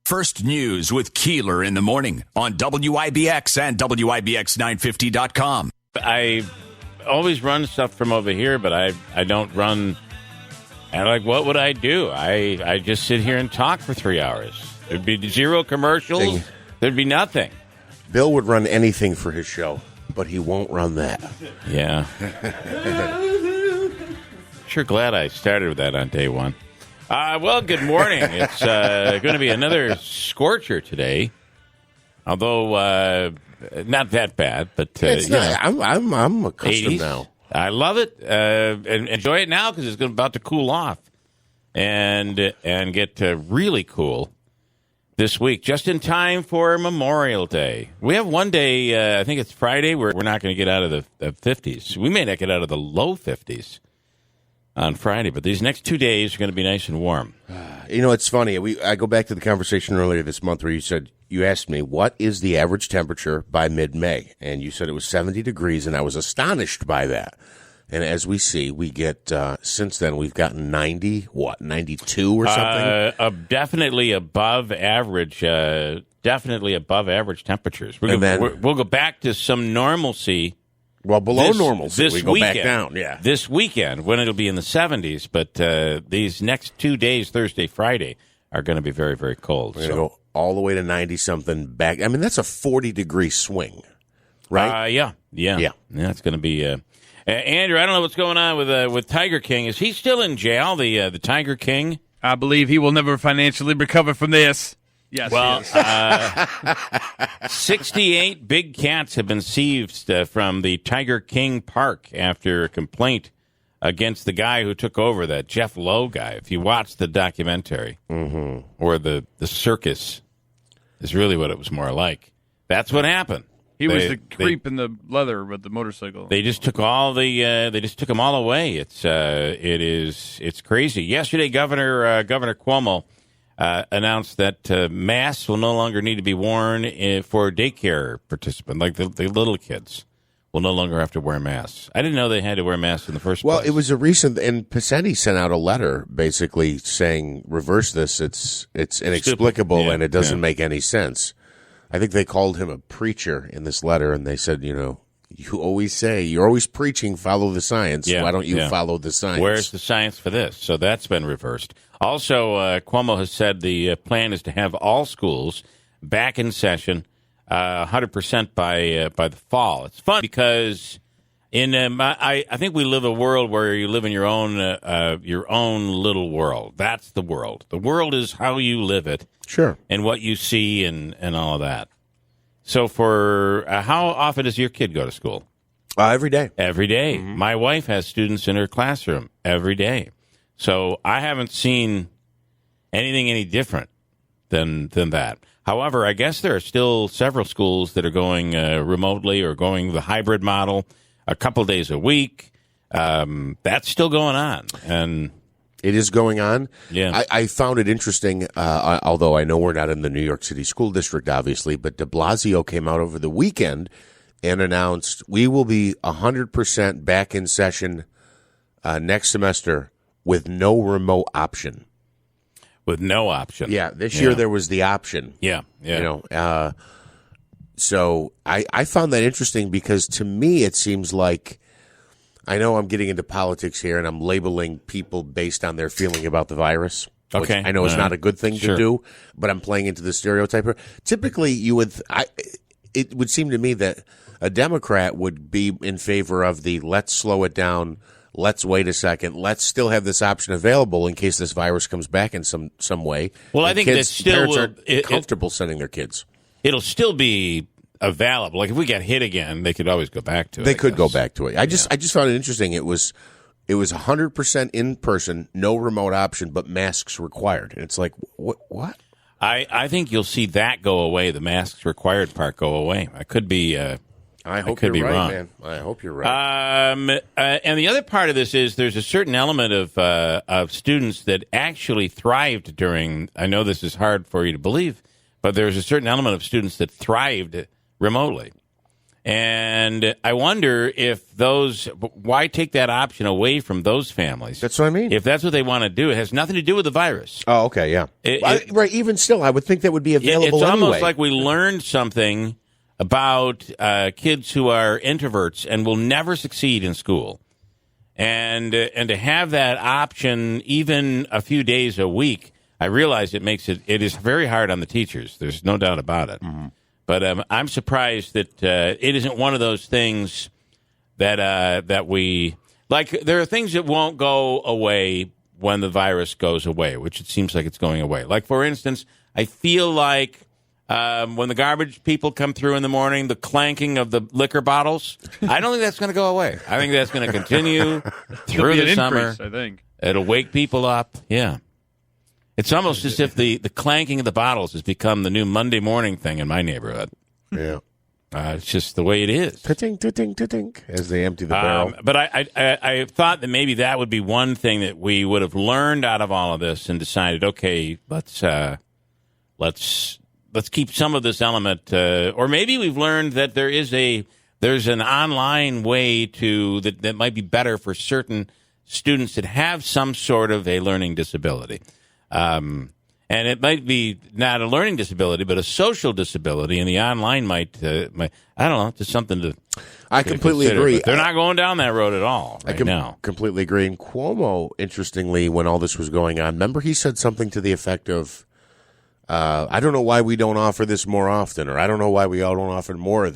First News with Keeler in the morning on WIBX and WIBX950.com. I always run stuff from over here, but I don't run. And like, what would I do? I just sit here and talk for 3 hours. There'd be zero commercials. There'd be nothing. Bill would run anything for his show, but he won't run that. Yeah. Sure glad I started with that on day one. Well, good morning. It's going to be another scorcher today, although not that bad. But I'm accustomed 80s. now. I love it. And enjoy it now because it's about to cool off and get really cool this week, just in time for Memorial Day. We have one day, I think it's Friday, where we're not going to get out of the 50s. We may not get out of the low 50s on Friday, but these next 2 days are going to be nice and warm. You know, it's funny. I go back to the conversation earlier this month where you asked me, what is the average temperature by mid-May? And you said it was 70 degrees, and I was astonished by that. And as we see, we get, since then, we've gotten 92 or something? Definitely above average temperatures. We'll go back to some normalcy. Well, below normalcy, we go weekend, back down, yeah. This weekend, when it'll be in the 70s, but these next 2 days, Thursday, Friday, are going to be very, very cold. We're going to go all the way to 90-something back. I mean, that's a 40-degree swing, right? Yeah. It's going to be... Andrew, I don't know what's going on with Tiger King. Is he still in jail, the Tiger King? I believe he will never financially recover from this. Yes, well, 68 big cats have been seized from the Tiger King Park after a complaint against the guy who took over, that Jeff Lowe guy. If you watch the documentary, or the circus is really what it was more like. That's what happened. He was the creep in the leather with the motorcycle. They just took all they just took them all away. It's crazy. Yesterday, Governor Cuomo announced that masks will no longer need to be worn for daycare participants, like the little kids will no longer have to wear masks. I didn't know they had to wear masks in the first place. Well, it was a recent, and Pacini sent out a letter basically saying, reverse this. It's inexplicable and it doesn't make any sense. I think they called him a preacher in this letter, and they said, you always say, you're always preaching, follow the science. Why don't you follow the science? Where's the science for this? So that's been reversed. Also, Cuomo has said the plan is to have all schools back in session 100% by the fall. It's fun because I think we live a world where you live in your own little world. That's the world. The world is how you live it. Sure. And what you see and all of that. So for how often does your kid go to school? Every day. Every day. Mm-hmm. My wife has students in her classroom every day. So I haven't seen anything any different than that. However, I guess there are still several schools that are going remotely or going the hybrid model a couple days a week. That's still going on. And it is going on. Yeah. I found it interesting, although I know we're not in the New York City School District, obviously, but de Blasio came out over the weekend and announced we will be 100% back in session next semester with no remote option. With no option. Yeah, this year there was the option. Yeah. So I found that interesting because to me it seems like, I know I'm getting into politics here and I'm labeling people based on their feeling about the virus. Okay. Which I know is not a good thing to do, but I'm playing into the stereotype. Typically, it would seem to me that a Democrat would be in favor of the let's slow it down, let's wait a second, let's still have this option available in case this virus comes back in some way. Well, I think that still parents are comfortable sending their kids. It'll still be available. Like if we got hit again, they could always go back to it. They could go back to it. I just found it interesting. It was 100% in person, no remote option, but masks required. And it's like, what? I think you'll see that go away. The masks required part go away. I could be. I hope you're right, wrong. Man. I hope you're right. And the other part of this is there's a certain element of students that actually thrived during. I know this is hard for you to believe, but there's a certain element of students that thrived remotely. And I wonder if why take that option away from those families? That's what I mean. If that's what they want to do, it has nothing to do with the virus. Oh, okay, yeah. Right, even still, I would think that would be available It's anyway. almost like we learned something about kids who are introverts and will never succeed in school. And to have that option even a few days a week, I realize it is very hard on the teachers. There's no doubt about it. Mm-hmm. But I'm surprised that it isn't one of those things that we like. There are things that won't go away when the virus goes away, which it seems like it's going away. Like, for instance, I feel like when the garbage people come through in the morning, the clanking of the liquor bottles, I don't think that's going to go away. I think that's going to continue through the summer. Increase, I think it'll wake people up. Yeah. It's almost as if the clanking of the bottles has become the new Monday morning thing in my neighborhood. Yeah. It's just the way it is. Ta-ting, ta-ting, ta-ting, as they empty the barrel. But I thought that maybe that would be one thing that we would have learned out of all of this and decided, okay, let's keep some of this element. Or maybe we've learned that there's an online way that might be better for certain students that have some sort of a learning disability. And it might be not a learning disability, but a social disability, and the online might I don't know, just something to. I completely agree. They're not going down that road at all now. Completely agree. And Cuomo, interestingly, when all this was going on, remember he said something to the effect of, "I don't know why we don't offer this more often," or "I don't know why we all don't offer more of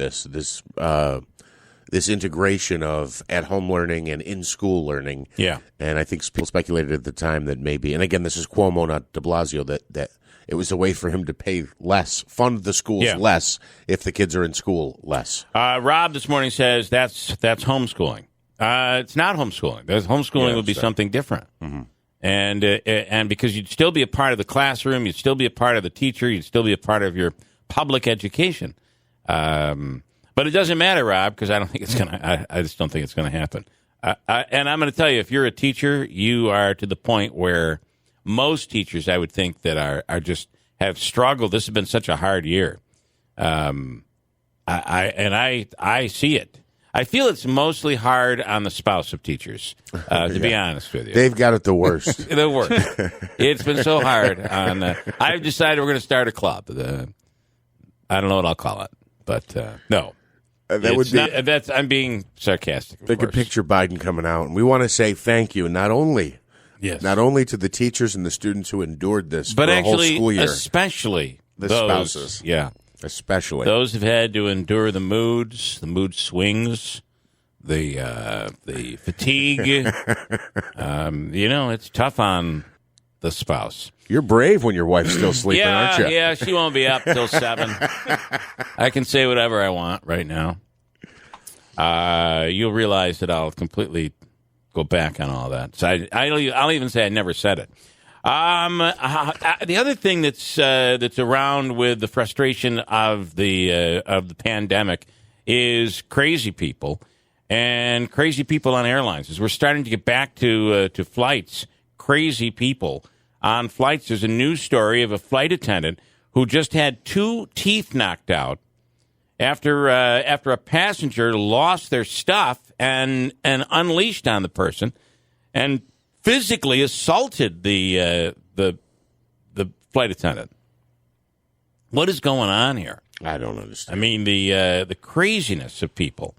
this integration of at-home learning and in-school learning." Yeah. And I think people speculated at the time that maybe, and again, this is Cuomo, not de Blasio, that it was a way for him to pay less, fund the schools less if the kids are in school less. Rob this morning says that's homeschooling. It's not homeschooling. Homeschooling would be something different. Mm-hmm. And because you'd still be a part of the classroom, you'd still be a part of the teacher, you'd still be a part of your public education. But it doesn't matter, Rob, because I don't think it's gonna. I just don't think it's going to happen. And I'm going to tell you, if you're a teacher, you are to the point where most teachers, I would think, that are just have struggled. This has been such a hard year. I see it. I feel it's mostly hard on the spouse of teachers. To be honest with you, they've got it the worst. The worst. It's been so hard. I've decided we're going to start a club. I don't know what I'll call it, but no. I'm being sarcastic. They could picture Biden coming out, and we want to say thank you, not only to the teachers and the students who endured this, but for actually, a whole school year, especially the those, spouses, especially those who've had to endure the mood swings, the fatigue. It's tough on the spouse. You're brave when your wife's still sleeping, aren't you? Yeah, she won't be up till 7. I can say whatever I want right now. You'll realize that I'll completely go back on all that. So I'll even say I never said it. The other thing that's around with the frustration of the pandemic is crazy people and crazy people on airlines. As we're starting to get back to flights, crazy people on flights. There's a news story of a flight attendant who just had 2 teeth knocked out after a passenger lost their stuff and unleashed on the person and physically assaulted the flight attendant. What is going on here? I don't understand. I mean, the craziness of people.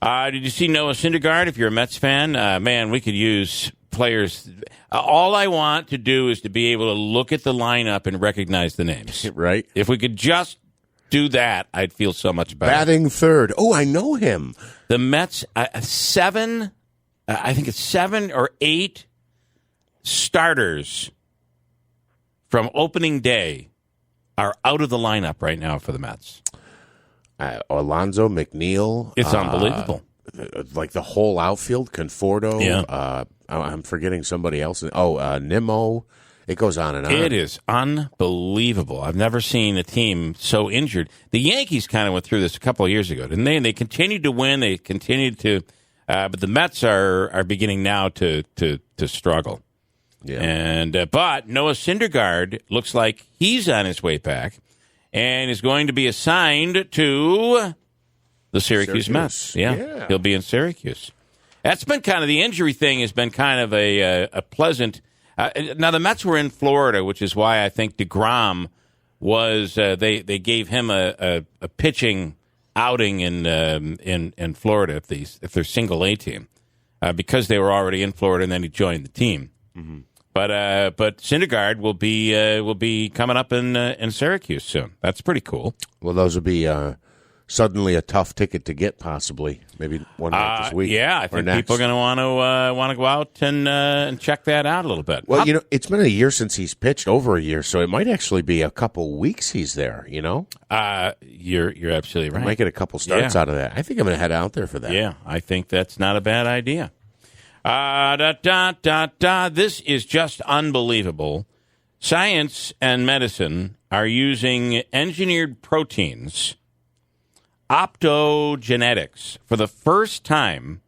Did you see Noah Syndergaard? If you're a Mets fan, man, we could use players. All I want to do is to be able to look at the lineup and recognize the names. Right. If we could just do that, I'd feel so much better. Batting third. Oh, I know him. The Mets, 7, I think it's 7 or 8 starters from opening day are out of the lineup right now for the Mets. Alonso, McNeil. It's unbelievable. Like the whole outfield, Conforto. Yeah. I'm forgetting somebody else. Nimmo. It goes on and on. It is unbelievable. I've never seen a team so injured. The Yankees kind of went through this a couple of years ago, didn't they? And they continued to win. They continued to, but the Mets are beginning now to struggle. Yeah. And but Noah Syndergaard looks like he's on his way back and is going to be assigned to the Syracuse Mets. Yeah, he'll be in Syracuse. That's been kind of the injury thing has been kind of a pleasant. Now the Mets were in Florida, which is why I think DeGrom was they gave him a pitching outing in Florida if they're single A team because they were already in Florida and then he joined the team. Mm-hmm. But Syndergaard will be coming up in Syracuse soon. That's pretty cool. Well, those will be suddenly a tough ticket to get, possibly maybe one night this week. Yeah, I think people are going to want to go out and check that out a little bit. Well, it's been a year since he's pitched, over a year, so it might actually be a couple weeks he's there. You're absolutely right. I might get a couple starts out of that. I think I'm going to head out there for that. Yeah, I think that's not a bad idea. This is just unbelievable. Science and medicine are using engineered proteins, optogenetics, for the first time.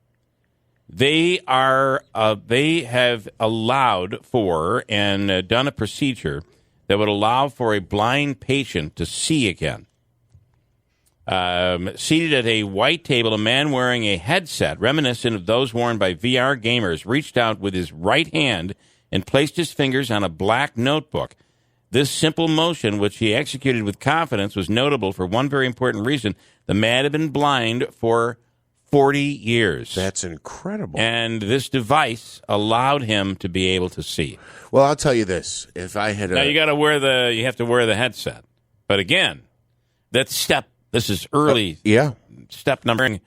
They have allowed for and done a procedure that would allow for a blind patient to see again. Seated at a white table, a man wearing a headset reminiscent of those worn by VR gamers reached out with his right hand and placed his fingers on a black notebook. This simple motion, which he executed with confidence, was notable for one very important reason. The man had been blind for 40 years. That's incredible. And this device allowed him to be able to see. Well, I'll tell you this. If I had Now, you have to wear the headset. But again, this is early step number,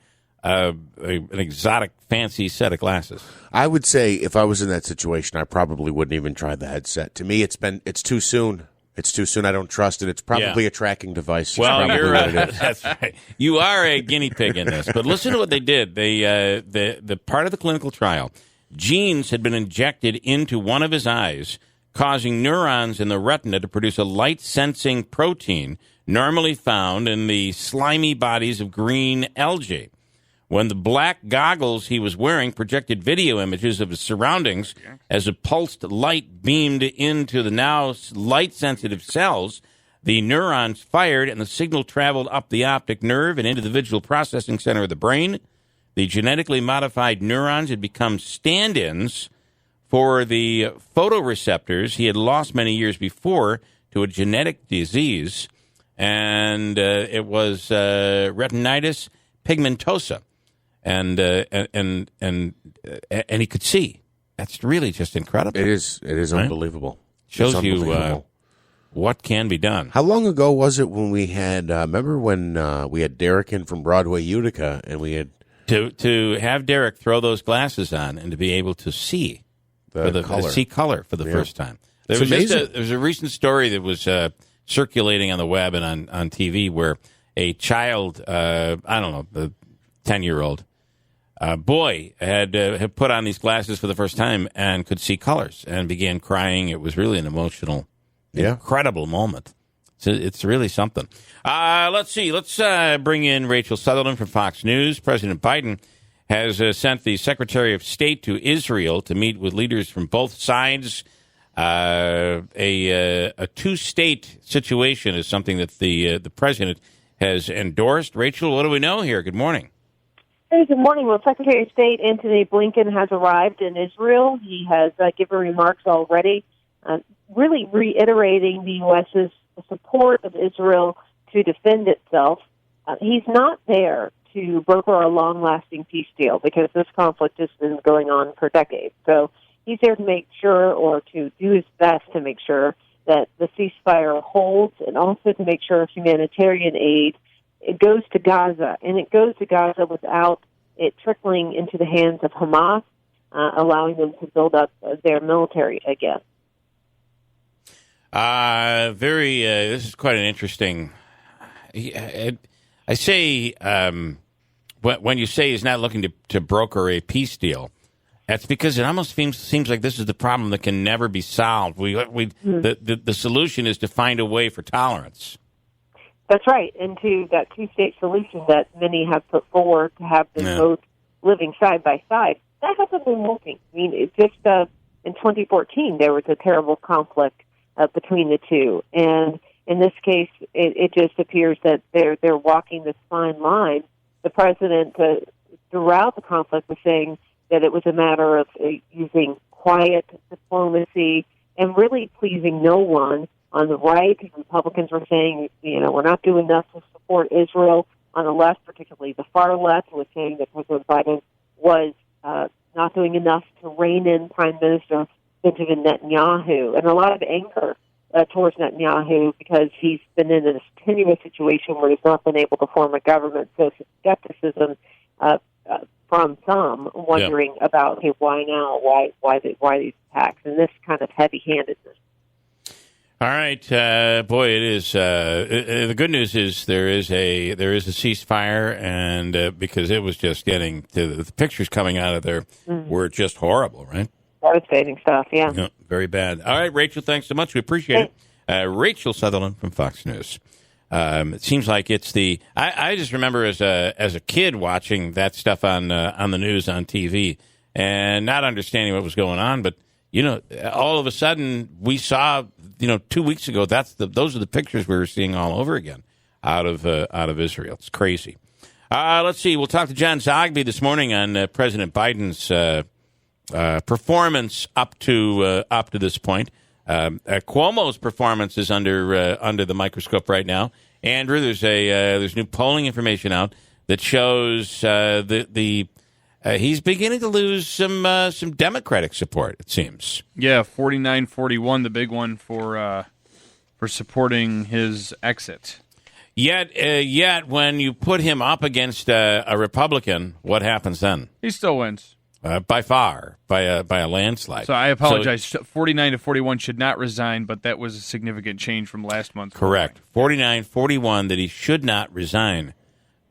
an exotic, fancy set of glasses. I would say if I was in that situation, I probably wouldn't even try the headset. To me, it's too soon. It's too soon. I don't trust it. It's probably a tracking device. Well, that's right. You are a guinea pig in this. But listen to what they did. The part of the clinical trial, genes had been injected into one of his eyes, causing neurons in the retina to produce a light-sensing protein normally found in the slimy bodies of green algae. When the black goggles he was wearing projected video images of his surroundings as a pulsed light beamed into the now light-sensitive cells, the neurons fired and the signal traveled up the optic nerve and into the visual processing center of the brain. The genetically modified neurons had become stand-ins for the photoreceptors he had lost many years before to a genetic disease, and it was retinitis pigmentosa, and he could see. That's really just incredible. It is right? Unbelievable. Shows you what can be done. How long ago was it when we had? Remember when we had Derek in from Broadway, Utica, and we had to have Derek throw those glasses on and to be able to see color for the first time. There was a recent story that was circulating on the web and on TV where a child, I don't know, the 10-year-old boy had put on these glasses for the first time and could see colors and began crying. It was really an emotional, incredible moment. It's really something. Let's see. Let's bring in Rachel Sutherland from Fox News. President Biden has sent the Secretary of State to Israel to meet with leaders from both sides. A two-state situation is something that the president has endorsed. Rachel, what do we know here? Good morning. Hey, good morning. Well, Secretary of State Antony Blinken has arrived in Israel. He has given remarks already, really reiterating the U.S.'s support of Israel to defend itself. He's not there to broker a long-lasting peace deal because this conflict has been going on for decades. So he's there to make sure, or to do his best to make sure, that the ceasefire holds, and also to make sure humanitarian aid, it goes to Gaza, and it goes to Gaza without it trickling into the hands of Hamas, allowing them to build up their military again. This is quite an interesting. I say when you say he's not looking to broker a peace deal, that's because it almost seems like this is the problem that can never be solved. The solution is to find a way for tolerance. That's right, and to that two-state solution that many have put forward to have them both living side by side. That hasn't been working. I mean, it just in 2014 there was a terrible conflict between the two, and in this case, it just appears that they're walking this fine line the president throughout the conflict was saying that it was a matter of using quiet diplomacy and really pleasing no one. On the right, Republicans were saying, we're not doing enough to support Israel. On the left, particularly the far left, was saying that President Biden was not doing enough to rein in Prime Minister Benjamin Netanyahu, and a lot of anger towards Netanyahu because he's been in this tenuous situation where he's not been able to form a government. So skepticism from some, wondering about, okay, why now? Why these attacks? And this kind of heavy-handedness. All right, boy, it is. The good news is there is a ceasefire, and because it was just getting to the pictures coming out of there were just horrible, right? Devastating stuff, yeah. Very bad. All right, Rachel, thanks so much. We appreciate it. Rachel Sutherland from Fox News. It seems like it's the. I just remember as a kid watching that stuff on the news on TV and not understanding what was going on, but all of a sudden we saw. 2 weeks ago, those are the pictures we were seeing all over again out of Israel. It's crazy. Let's see. We'll talk to John Zogby this morning on President Biden's performance up to this point. Cuomo's performance is under the microscope right now. Andrew, there's new polling information out that shows he's beginning to lose some Democratic support, it seems. Yeah, 49-41, the big one for supporting his exit. Yet when you put him up against a Republican, what happens then? He still wins. By far, by a landslide. So I apologize. 49-41 should not resign, but that was a significant change from last month. Correct. 49-41 that he should not resign.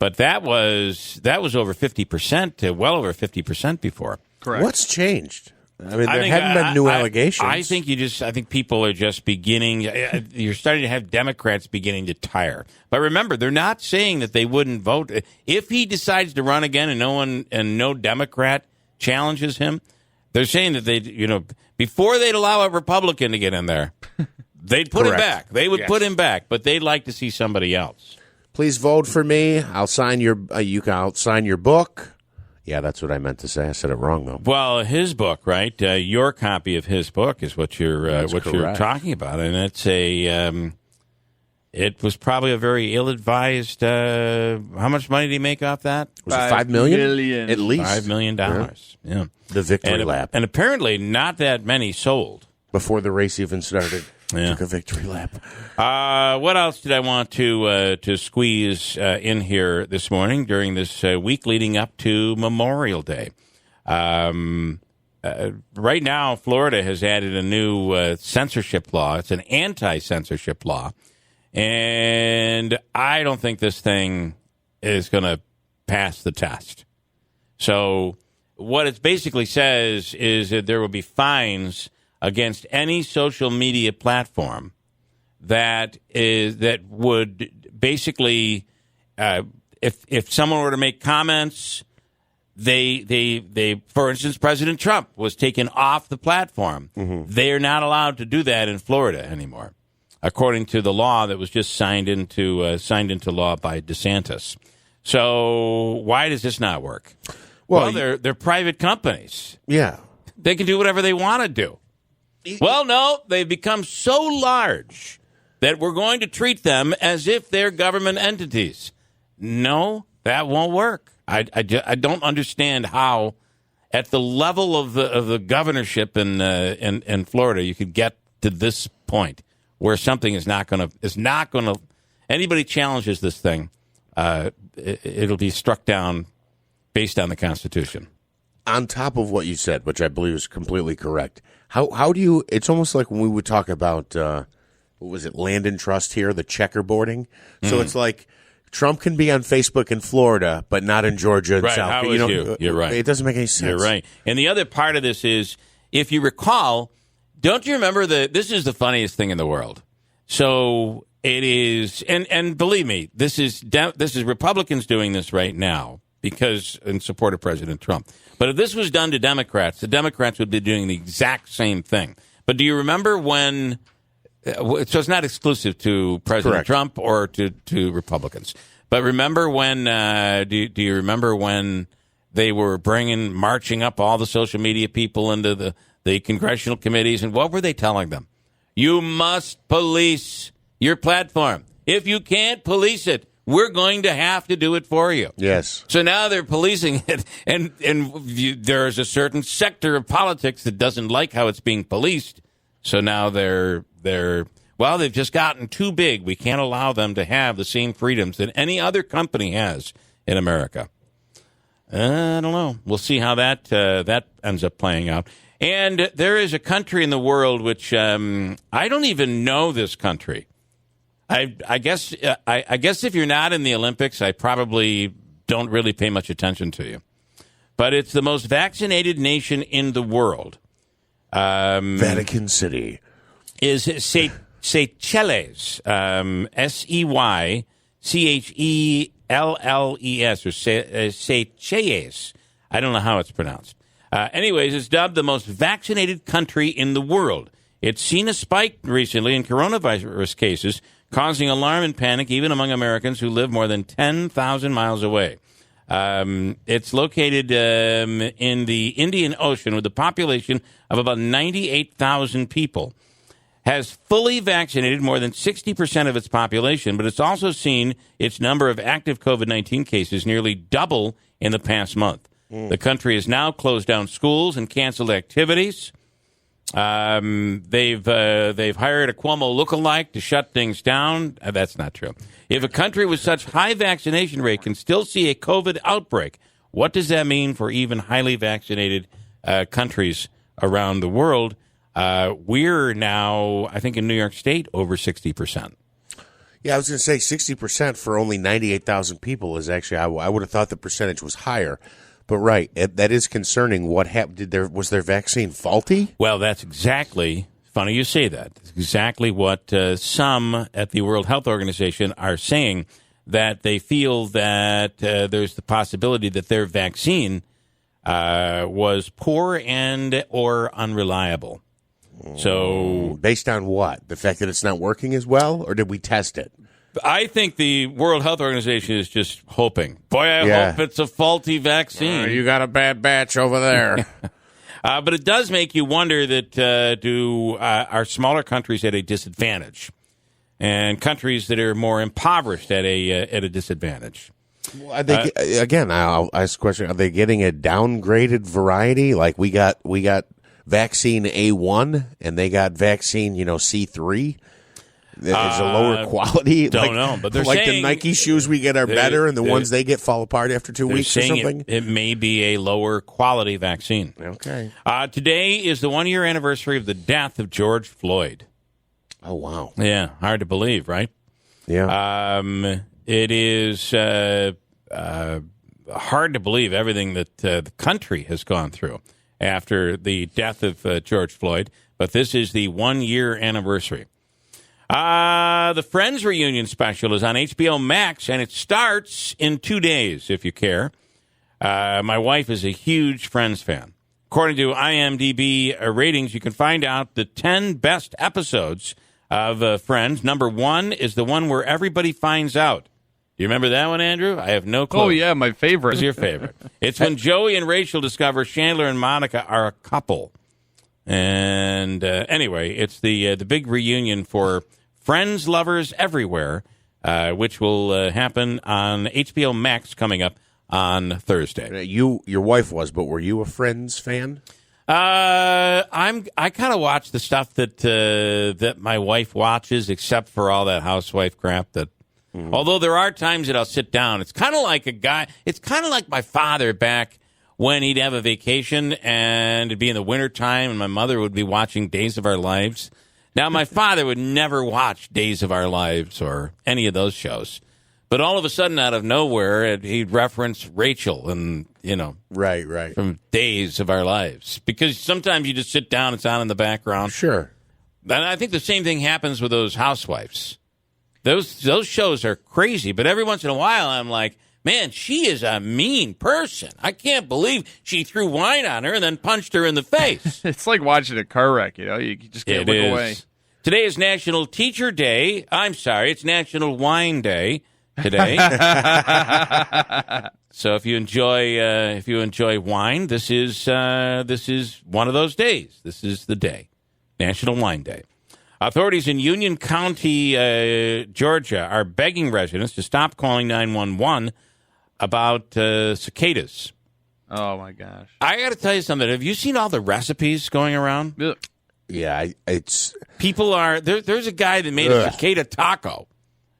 But that was over 50%, well over 50% before. Correct. What's changed? I mean, there hadn't been new allegations. I think people are just beginning. You're starting to have Democrats beginning to tire. But remember, they're not saying that they wouldn't vote if he decides to run again, and no Democrat challenges him. They're saying that before they'd allow a Republican to get in there, they'd put him back. They would put him back, but they'd like to see somebody else. Please vote for me. I'll sign your. I'll sign your book. Yeah, that's what I meant to say. I said it wrong though. Well, his book, right? Your copy of his book is what you're talking about, and it's it was probably a very ill-advised. How much money did he make off that? Was it $5 million? Million. At least $5 million. Yeah. The victory lap, and apparently not that many sold before the race even started. Took a victory lap. What else did I want to squeeze in here this morning during this week leading up to Memorial Day? Right now, Florida has added a new censorship law. It's an anti-censorship law. And I don't think this thing is going to pass the test. So what it basically says is that there will be fines against any social media platform that would basically, if someone were to make comments, they for instance, President Trump was taken off the platform. Mm-hmm. They are not allowed to do that in Florida anymore, according to the law that was just signed into law by DeSantis. So why does this not work? Well, they're private companies. Yeah, they can do whatever they want to do. Well, no, they've become so large that we're going to treat them as if they're government entities. No, that won't work. I don't understand how, at the level of the governorship in Florida, you could get to this point where something is not going to. Anybody challenges this thing, it'll be struck down based on the Constitution. On top of what you said, which I believe is completely correct, how do you? It's almost like when we would talk about what was it, land and trust here, the checkerboarding. So it's like Trump can be on Facebook in Florida, but not in Georgia and right. South. How is you? You're right. It doesn't make any sense. You're right. And the other part of this is, if you recall, don't you remember this is the funniest thing in the world. So it is, and believe me, this is Republicans doing this right now because in support of President Trump. But if this was done to Democrats, the Democrats would be doing the exact same thing. But do you remember when? So it's not exclusive to President Trump or to Republicans. But remember when, do you remember when they were marching up all the social media people into the congressional committees? And what were they telling them? You must police your platform. If you can't police it, we're going to have to do it for you. Yes. So now they're policing it, and there's a certain sector of politics that doesn't like how it's being policed. So now they've just gotten too big. We can't allow them to have the same freedoms that any other company has in America. I don't know. We'll see how that ends up playing out. And there is a country in the world which I don't even know this country. I guess if you're not in the Olympics, I probably don't really pay much attention to you. But it's the most vaccinated nation in the world. Vatican City. Is Seychelles. Seychelles, or Seychelles. I don't know how it's pronounced. Anyways, it's dubbed the most vaccinated country in the world. It's seen a spike recently in coronavirus cases, causing alarm and panic even among Americans who live more than 10,000 miles away. It's located in the Indian Ocean with a population of about 98,000 people. Has fully vaccinated more than 60% of its population, but it's also seen its number of active COVID-19 cases nearly double in the past month. The country has now closed down schools and canceled activities. They've hired a Cuomo lookalike to shut things down. That's not true. If a country with such high vaccination rate can still see a COVID outbreak, what does that mean for even highly vaccinated countries around the world? We're now, I think, in New York State, over 60%. Yeah, I was going to say 60% for only 98,000 people is actually, I would have thought the percentage was higher. But right, that is concerning. What happened? Was their vaccine faulty? Well, that's exactly, funny you say that. It's exactly what some at the World Health Organization are saying, that they feel that there's the possibility that their vaccine was poor and or unreliable. So, based on what? The fact that it's not working as well, or did we test it? I think the World Health Organization is just hoping. Boy, I hope it's a faulty vaccine. You got a bad batch over there. But it does make you wonder that are smaller countries at a disadvantage, and countries that are more impoverished at a disadvantage. Well, are they, again, I'll ask a question: are they getting a downgraded variety? Like we got vaccine A1, and they got vaccine, C3. There's a lower quality. Don't know, but they're like saying the Nike shoes we get are better, and the ones they get fall apart after 2 weeks or something. It may be a lower quality vaccine. Okay. Today is the 1-year anniversary of the death of George Floyd. Oh wow. Yeah, hard to believe, right? Yeah. It is hard to believe everything that the country has gone through after the death of George Floyd, but this is the 1-year anniversary. The Friends reunion special is on HBO Max, and it starts in 2 days, if you care. My wife is a huge Friends fan. According to IMDb ratings, you can find out the 10 best episodes of Friends. Number 1 is the one where everybody finds out. Do you remember that one, Andrew? I have no clue. Oh, yeah, my favorite. What's your favorite? It's when Joey and Rachel discover Chandler and Monica are a couple. And anyway, it's the big reunion for Friends lovers everywhere, which will happen on HBO Max coming up on Thursday. Your wife was, but were you a Friends fan? I kind of watch the stuff that my wife watches, except for all that housewife crap that. Although there are times that I'll sit down. It's kind of like it's kind of like my father back when he'd have a vacation and it'd be in the wintertime and my mother would be watching Days of Our Lives. Now, my father would never watch Days of Our Lives or any of those shows. But all of a sudden, out of nowhere, he'd reference Rachel and, Right. from Days of Our Lives. Because sometimes you just sit down, it's on in the background. Sure. And I think the same thing happens with those housewives. Those shows are crazy, but every once in a while I'm like, man, she is a mean person. I can't believe she threw wine on her and then punched her in the face. It's like watching a car wreck, You just can't look away. Today is National Teacher Day. I'm sorry, it's National Wine Day. today. So if you enjoy wine, this is one of those days. This is the day, National Wine Day. Authorities in Union County, Georgia, are begging residents to stop calling 911 about cicadas. Oh my gosh! I got to tell you something. Have you seen all the recipes going around? Yeah, it's people are there's a guy that made a cicada taco,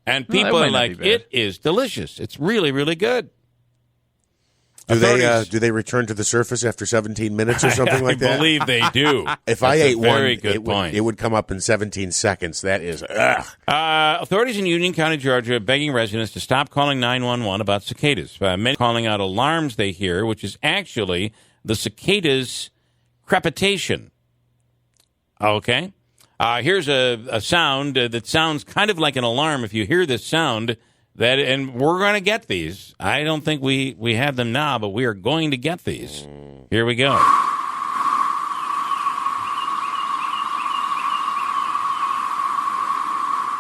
and people are like, it is delicious. It's really, really good. Do they return to the surface after 17 minutes or something like that? I believe they do. If I ate one, it would come up in 17 seconds. That is, authorities in Union County, Georgia, are begging residents to stop calling 911 about cicadas. Many calling out alarms they hear, which is actually the cicadas' crepitation. Okay? Here's a sound that sounds kind of like an alarm. If you hear this sound... and we're going to get these. I don't think we have them now, but we are going to get these. Here we go.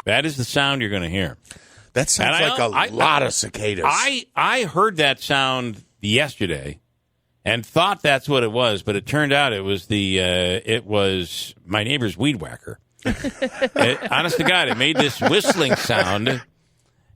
That is the sound you're going to hear. That sounds like a lot of cicadas. I heard that sound yesterday and thought that's what it was, but it turned out it was my neighbor's weed whacker. Honest to God, it made this whistling sound.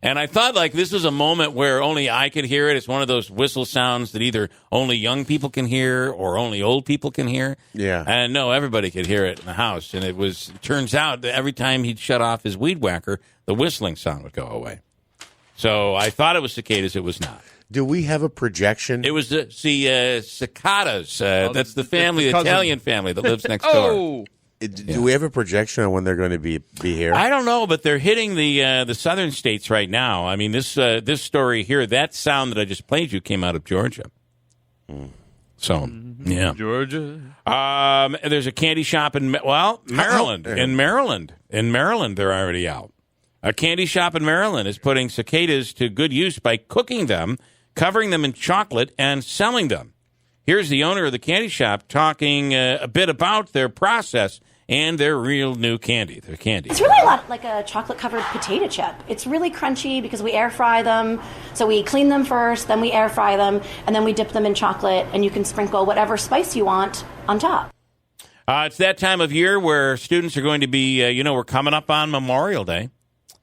And I thought, this was a moment where only I could hear it. It's one of those whistle sounds that either only young people can hear or only old people can hear. Yeah. And no, everybody could hear it in the house. And it turns out that every time he'd shut off his weed whacker, the whistling sound would go away. So I thought it was cicadas. It was not. Do we have a projection? It was cicadas. That's the Italian family that lives next door. Do we have a projection on when they're going to be here? I don't know, but they're hitting the southern states right now. I mean, this story here, that sound that I just played you came out of Georgia. So, yeah. Georgia. There's a candy shop in Maryland. In Maryland, they're already out. A candy shop in Maryland is putting cicadas to good use by cooking them, covering them in chocolate, and selling them. Here's the owner of the candy shop talking a bit about their process and their real new candy, their candy. It's really a lot like a chocolate-covered potato chip. It's really crunchy because we air fry them. So we clean them first, then we air fry them, and then we dip them in chocolate, and you can sprinkle whatever spice you want on top. It's that time of year where students are going to be, we're coming up on Memorial Day.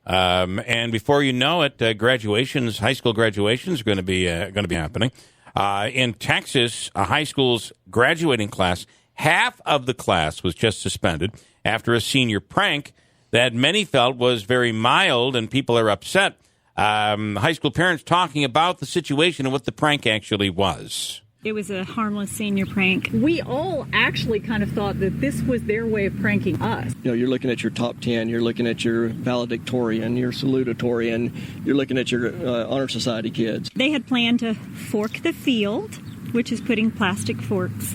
And before you know it, high school graduations are going to be happening. In Texas, a high school's graduating class, half of the class was just suspended after a senior prank that many felt was very mild, and people are upset. High school parents talking about the situation and what the prank actually was. It was a harmless senior prank. We all actually kind of thought that this was their way of pranking us. You're looking at your top 10, you're looking at your valedictorian, your salutatorian, you're looking at your Honor Society kids. They had planned to fork the field, which is putting plastic forks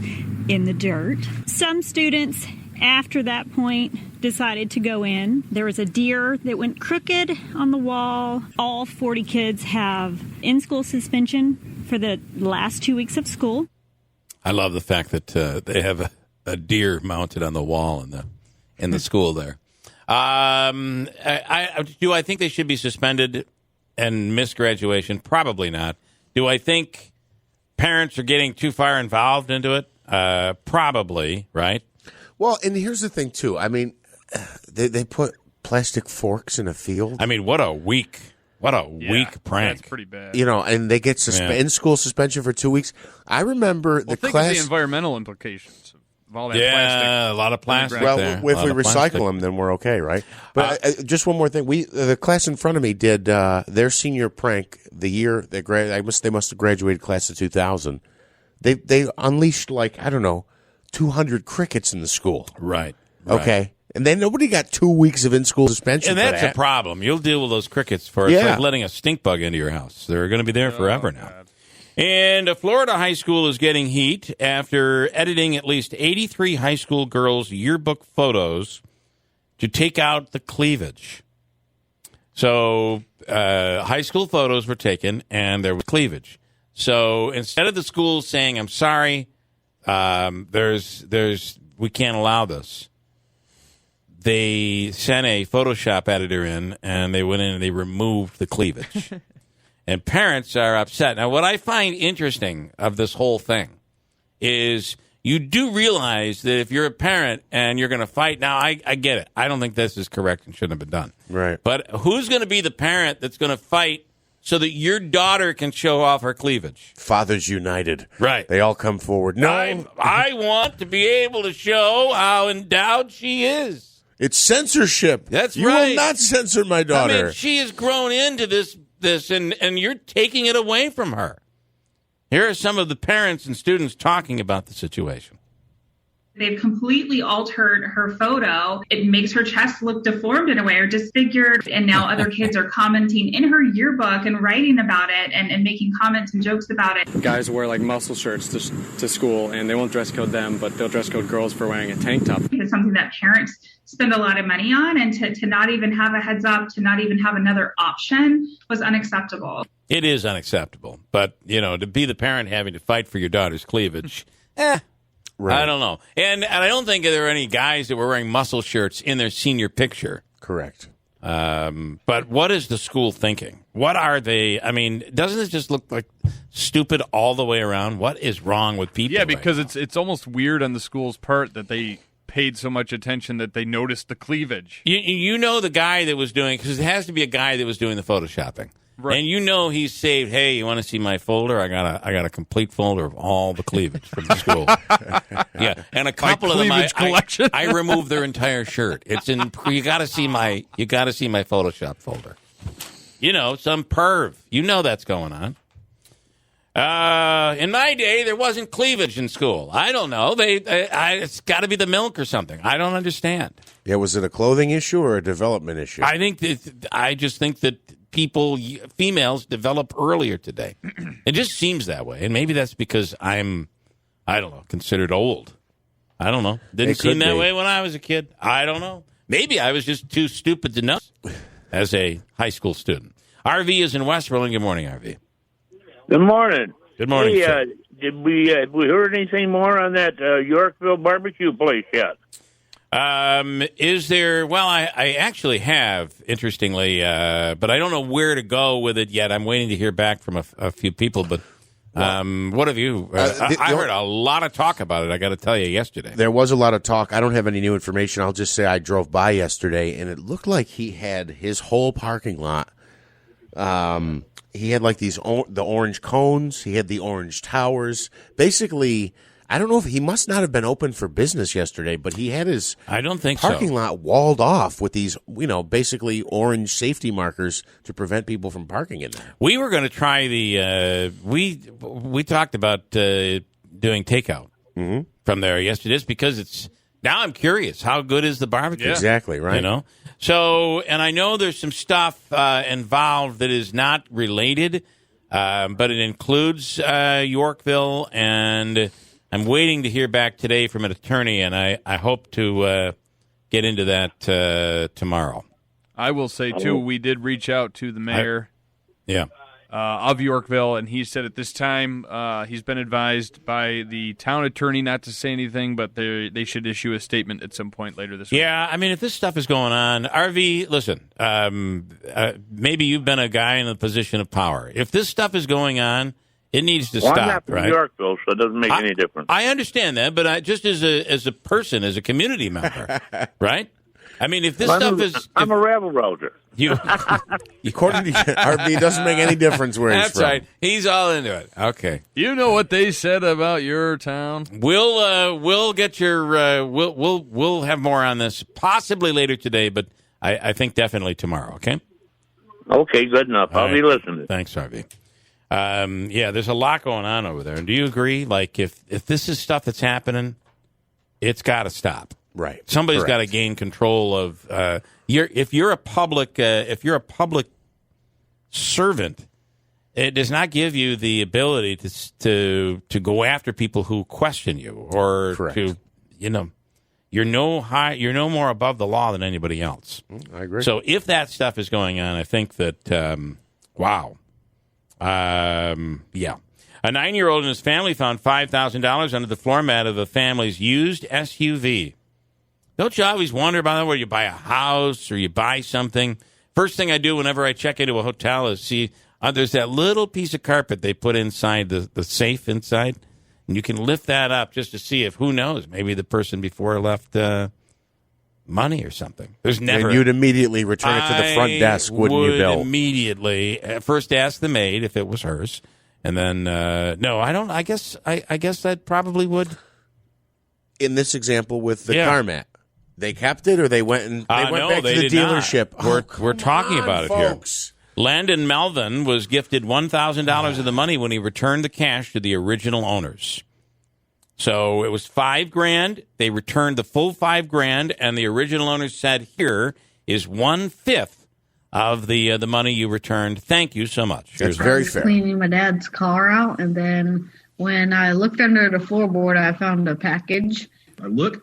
in the dirt. Some students, after that point, decided to go in. There was a deer that went crooked on the wall. All 40 kids have in-school suspension for the last 2 weeks of school. I love the fact that they have a deer mounted on the wall in the school there. Do I think they should be suspended and miss graduation? Probably not. Do I think parents are getting too far involved into it? Probably, right? Well, and here's the thing, too. I mean, they put plastic forks in a field. I mean, what a weak prank. That's pretty bad. And they get in-school suspension for 2 weeks. I remember the think class... of the environmental implications of all that plastic. Yeah, a lot of plastic Well, there. if we recycle them, then we're okay, right? But just one more thing. The class in front of me did their senior prank the year they must have graduated class of 2000. They unleashed 200 crickets in the school. Right. Okay. And then nobody got 2 weeks of in-school suspension. And that's a problem. You'll deal with those crickets for it's like letting a stink bug into your house. They're going to be there forever now. God. And a Florida high school is getting heat after editing at least 83 high school girls' yearbook photos to take out the cleavage. So high school photos were taken, and there was cleavage. So instead of the school saying, "I'm sorry, we can't allow this," they sent a Photoshop editor in, and they went in and they removed the cleavage. And parents are upset. Now, what I find interesting of this whole thing is you do realize that if you're a parent and you're going to fight, now I get it. I don't think this is correct and shouldn't have been done. Right. But who's going to be the parent that's going to fight so that your daughter can show off her cleavage? Fathers United. Right. They all come forward. No, I want to be able to show how endowed she is. it's censorship. That's you right. will not censor my daughter. I mean, she has grown into this and you're taking it away from her. Here are some of the parents and students talking about the situation. They've completely altered her photo. It makes her chest look deformed in a way or disfigured. And now other kids are commenting in her yearbook and writing about it and making comments and jokes about it. Guys wear like muscle shirts to school, and they won't dress code them, but they'll dress code girls for wearing a tank top. It's something that parents spend a lot of money on, and to not even have a heads up, to not even have another option was unacceptable. It is unacceptable. But, to be the parent having to fight for your daughter's cleavage, Right. I don't know. And I don't think there are any guys that were wearing muscle shirts in their senior picture. Correct. But what is the school thinking? What are they? I mean, doesn't it just look like stupid all the way around? What is wrong with people? Yeah, because it's almost weird on the school's part that they paid so much attention that they noticed the cleavage. You know the guy that was doing, because it has to be a guy that was doing the photoshopping. Right. And he's saved, hey, you want to see my folder? I got a complete folder of all the cleavage from the school. Yeah, and a couple of them I removed their entire shirt. It's in you got to see my Photoshop folder. Some perv. That's going on. In my day, there wasn't cleavage in school. I don't know. It's got to be the milk or something. I don't understand. Yeah, was it a clothing issue or a development issue? I just think that females develop earlier today. It just seems that way. And maybe that's because I'm, considered old. I don't know. Didn't seem that way when I was a kid. I don't know. Maybe I was just too stupid to know as a high school student. RV is in Westmoreland. Good morning, RV. Good morning. Good morning, sir. Did we heard anything more on that Yorkville barbecue place yet? Is there? Well, I actually have, interestingly, but I don't know where to go with it yet. I'm waiting to hear back from a few people. But what have you? I heard a lot of talk about it. I got to tell you, yesterday there was a lot of talk. I don't have any new information. I'll just say I drove by yesterday, and it looked like he had his whole parking lot. He had like the orange cones. He had the orange towers. Basically, I don't know if he must not have been open for business yesterday, but he had his parking lot walled off with these, basically orange safety markers to prevent people from parking in there. We were going to try we talked about doing takeout from there yesterday just because now I'm curious, how good is the barbecue? Yeah. Exactly, right. So, and I know there's some stuff involved that is not related, but it includes Yorkville, and I'm waiting to hear back today from an attorney, and I hope to get into that tomorrow. I will say, too, we did reach out to the mayor of Yorkville, and he said at this time he's been advised by the town attorney not to say anything, but they should issue a statement at some point later this week. Yeah, I mean, if this stuff is going on, RV, listen, maybe you've been a guy in a position of power. If this stuff is going on, it needs to stop, I'm not from right? Yorkville, so it doesn't make any difference. I understand that, but just as a person, as a community member, right? I mean, if this stuff is... I'm a rabble rouser. According to RB, it doesn't make any difference where he's from. That's right. He's all into it. Okay. You know what they said about your town? We'll get your... We'll have more on this possibly later today, but I think definitely tomorrow, okay? Okay, good enough. I'll be listening. Thanks, RB. There's a lot going on over there. And do you agree? Like, if this is stuff that's happening, it's got to stop. Right. Somebody's got to gain control of. If you're a public servant, it does not give you the ability to go after people who question you or to you're no more above the law than anybody else. I agree. So if that stuff is going on, I think that wow. A 9-year-old and his family found $5,000 under the floor mat of the family's used SUV. Don't you always wonder about that, where you buy a house or you buy something? First thing I do whenever I check into a hotel is see there's that little piece of carpet they put inside the safe inside, and you can lift that up just to see if, who knows, maybe the person before left money or something. There's never. And you'd immediately return it to the front desk, wouldn't you, Bill? Immediately. First ask the maid if it was hers, and then no, I don't. I guess I probably would. In this example with the car mat, they kept it, or they went back to the dealership. We're talking about folks. it here. Landon Melvin was gifted $1,000 of the money when he returned the cash to the original owners. So it was $5,000. They returned the full $5,000, and the original owners said, "Here is 1/5 of the money you returned. Thank you so much." That's very fair. Cleaning my dad's car out, and then when I looked under the floorboard, I found a package. I look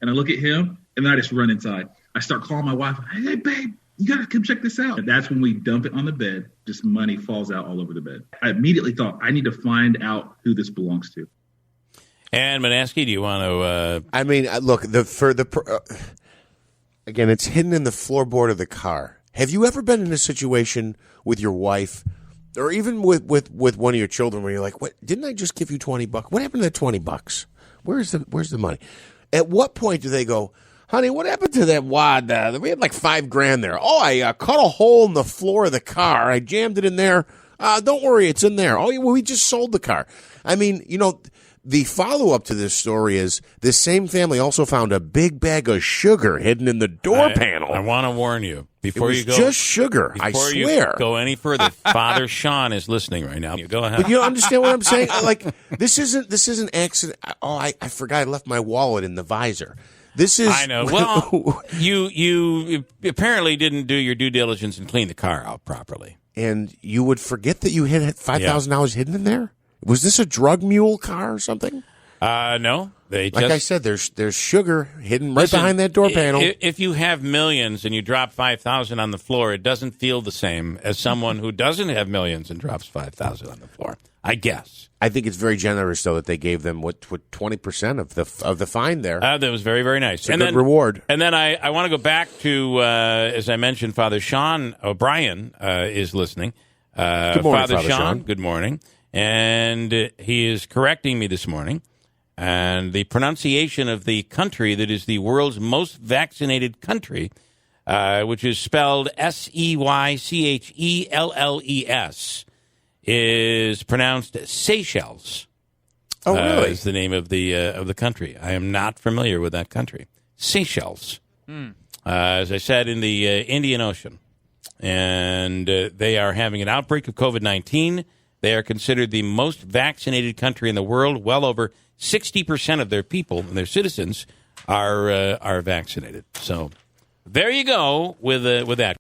at him, and then I just run inside. I start calling my wife. Hey, babe, you got to come check this out. And that's when we dump it on the bed. Just money falls out all over the bed. I immediately thought, I need to find out who this belongs to. And Monaski, do you want to? I mean, look, again, it's hidden in the floorboard of the car. Have you ever been in a situation with your wife, or even with one of your children, where you're like, "What? Didn't I just give you $20? What happened to that $20? Where's the money?" At what point do they go, "Honey, what happened to that wad? We had like $5,000 there. Oh, I cut a hole in the floor of the car. I jammed it in there. Don't worry, it's in there. Oh, well, we just sold the car." I mean, the follow-up to this story is this same family also found a big bag of sugar hidden in the door panel. I want to warn you before you go. Just sugar. I swear. You go any further, Father Sean is listening right now. You go ahead. But you understand what I'm saying? Like, this isn't accident. Oh, I forgot I left my wallet in the visor. This is. I know. Well, you apparently didn't do your due diligence and clean the car out properly. And you would forget that you had $5,000 hidden in there? Was this a drug mule car or something? No. Like I said, there's sugar hidden behind that door panel. If you have millions and you drop $5,000 on the floor, it doesn't feel the same as someone who doesn't have millions and drops $5,000 on the floor, I guess. I think it's very generous, though, that they gave them 20% of the fine there. That was very, very nice. It's a good reward. And then I want to go back to, as I mentioned, Father Sean O'Brien is listening. Good morning, Father Sean. Good morning. And he is correcting me this morning. And the pronunciation of the country that is the world's most vaccinated country, which is spelled Seychelles, is pronounced Seychelles. Oh, really? Is the name of the country. I am not familiar with that country. Seychelles. As I said, in the Indian Ocean. And they are having an outbreak of COVID-19. They are considered the most vaccinated country in the world. Well over 60% of their people and their citizens are vaccinated. So there you go with that.